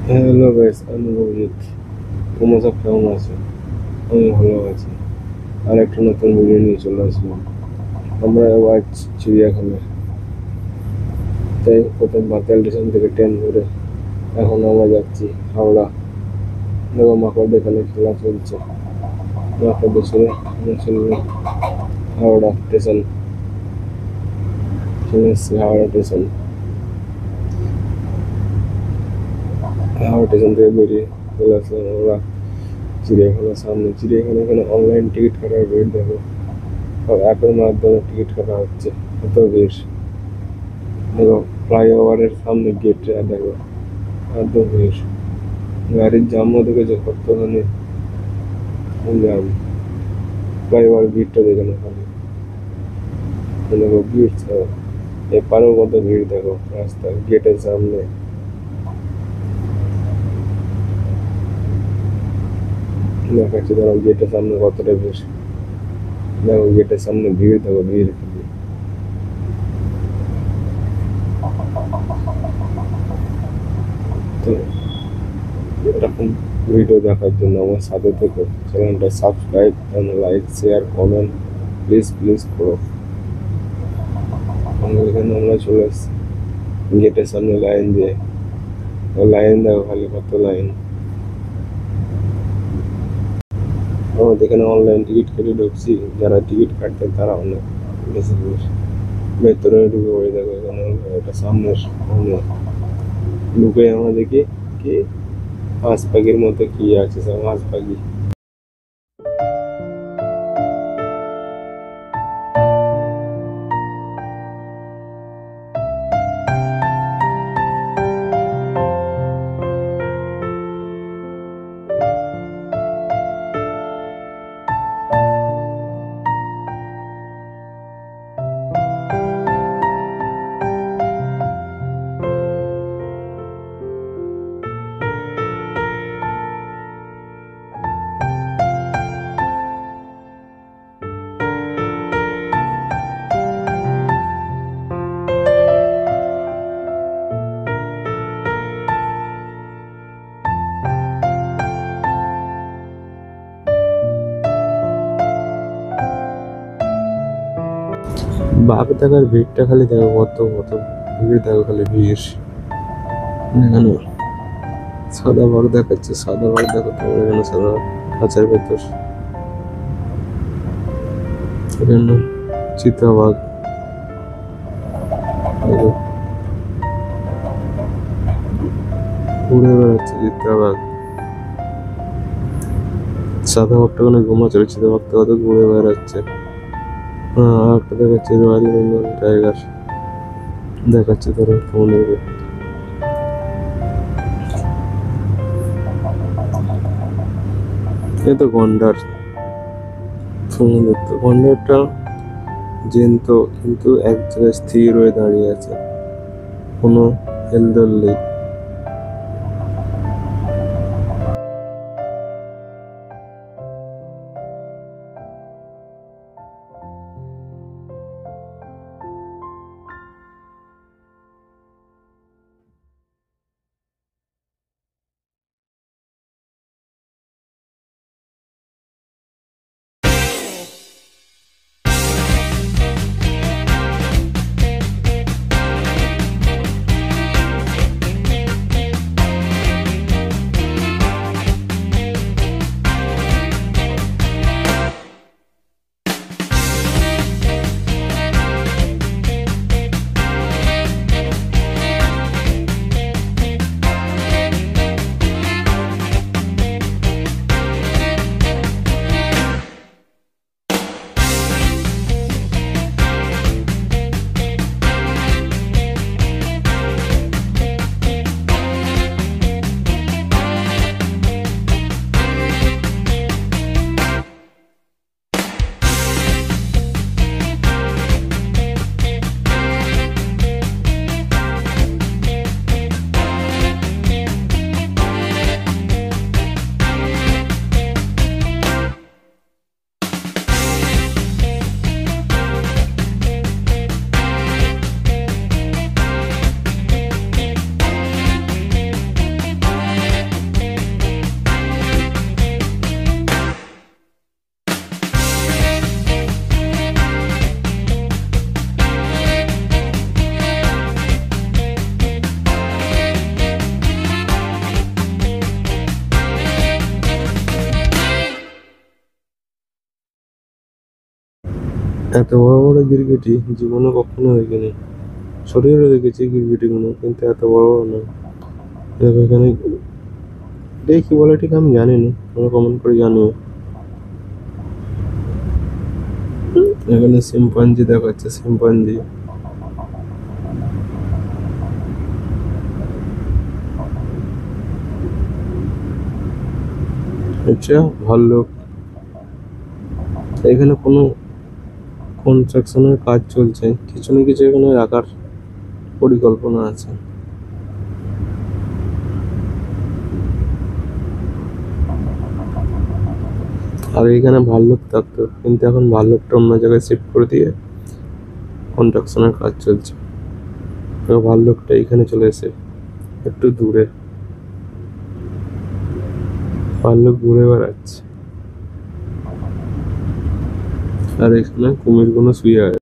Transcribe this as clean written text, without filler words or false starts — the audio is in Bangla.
হ্যালো গাইস, আমি অভিজিৎ। তোমরা সব কেমন আছো? আমি ভালো আছি। আর একটা নতুন ভিডিও নিয়ে চলে আসলাম। আমরা এবার চিড়িয়াখানায়। তাই প্রথম বাতাল স্টেশন থেকে ট্রেন ধরে এখন আমরা যাচ্ছি হাওড়া। দেখো মাকড় এখানে খেলা চলছে। মাকড়দের ছেড়ে আমরা চললাম হাওড়া স্টেশন। চলে এসছি হাওড়া স্টেশন। হাওড়া স্টেশন থেকে বেরিয়ে চলে আসলাম আমরা চিড়িয়াখানার সামনে। চিড়িয়াখানা এখানে অনলাইন টিকিট কাটার ভিড় দেখো। সব অ্যাপের মাধ্যমে টিকিট কাটা হচ্ছে। এত ভিড় দেখো, ফ্লাইওভারের সামনে গেটে দেখো এত ভিড়। গাড়ির জামও দেখেছো কতখানি জাম। ফ্লাইওভার ভিড়টা দেখে না খালি দেখো ভিড় ছাড়া। এপারেও কত ভিড় দেখো, রাস্তার গেটের সামনে দেখাচ্ছি। ধরো গেটের সামনে কতটা ভিড় দেখো, গেটের সামনে ভিড় দেখো, ভিড় খালি। তো এরকম ভিডিও দেখার জন্য আমার সাথে থেকে চ্যানেলটা subscribe and like share comment please please করো। এখানে আমরা চলে এসেছি গেটের সামনে লাইন দিয়ে। লাইন দেখো খালি কত লাইন। আমাদের এখানে অনলাইন টিকিট কেটে ঢুকছি, যারা টিকিট কাটতেন তারা অনেক বেশি ভিড়। ভেতরে ঢুকে পড়ে দেখো, এখানে একটা সামনের ঢুকে আমরা দেখি কি হাঁস পাখির মতো কি আছে, সব হাঁস পাখি। বাঘ দেখার ভিড়টা খালি দেখো, কত কত ভিড় দেখো, খালি ভিড়। এখানে সাদা বাঘ দেখাচ্ছে, সাদা বাঘ দেখো তোমার এখানে, সাদা খাঁচার ভেতর। এখানে চিতাবাঘ দেখো ঘুরে বেড়াচ্ছে চিতাবাঘ। সাদা বাঘটা ওখানে ঘুমাচ্ছে, চিতাবাঘটা কত ঘুরে বেড়াচ্ছে। আর একটা দেখাচ্ছে রয়্যাল বেঙ্গল টাইগার দেখাচ্ছে, ধরো তোমাদেরকে। এ তো গন্ডার, সমুদ্র গন্ডারটা জ্যান্ত কিন্তু এক জায়গায় স্থির হয়ে দাঁড়িয়ে আছে, কোনো হেলদোল নেই। এত বড় বড় গিরগিটি জীবনে কখনো দেখিনি। ছোট ছোট দেখেছি গিরগিটি গুলো, কিন্তু এত বড় বড় না। দেখো এখানে, এটাই কি বলে ঠিক আমি জানি না, তোমরা কমেন্ট করে জানিও। এখানে শিম্পাঞ্জি দেখাচ্ছে, শিম্পাঞ্জি। আচ্ছা, ভাল্লুক। এখানে কোনো কনস্ট্রাকশনের কাজ চলছে, কিছু না কিছু এখানে রাখার পরিকল্পনা আছে। আর এখানে ভাল্লুক থাকতো, কিন্তু এখন ভাল্লুকটা অন্য জায়গায় শিফট করে দিয়ে কনস্ট্রাকশনের কাজ চলছে। তো ভাল্লুকটা এখানে চলে এসে একটু দূরে, ভাল্লুক ঘুরে বেড়াচ্ছে। আর এখানে কুমিরগুলো শুয়ে আছে।